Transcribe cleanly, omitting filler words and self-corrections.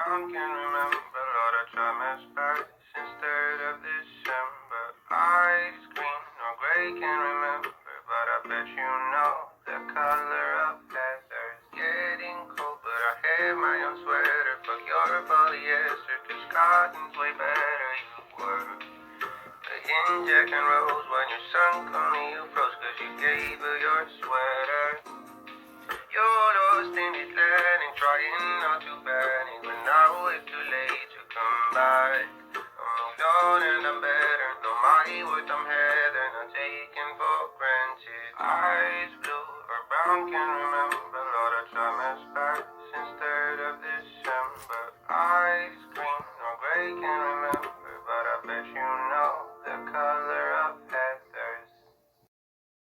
brown can remember all the time back since 3rd of December. Ice green or gray can remember, but I bet you know the color of leather is getting cold. But I have my own sweater, fuck your polyester, cause cotton's way better. You were in Jack and Rose when your son called me, you froze cause you gave her your sweater. You're lost in this land and trying not to panic, but now it's too late to come back. I'm moved on and I'm better, know my worth, I'm heather, not taken for granted. Eyes blue or brown, can't remember, Lord, I try my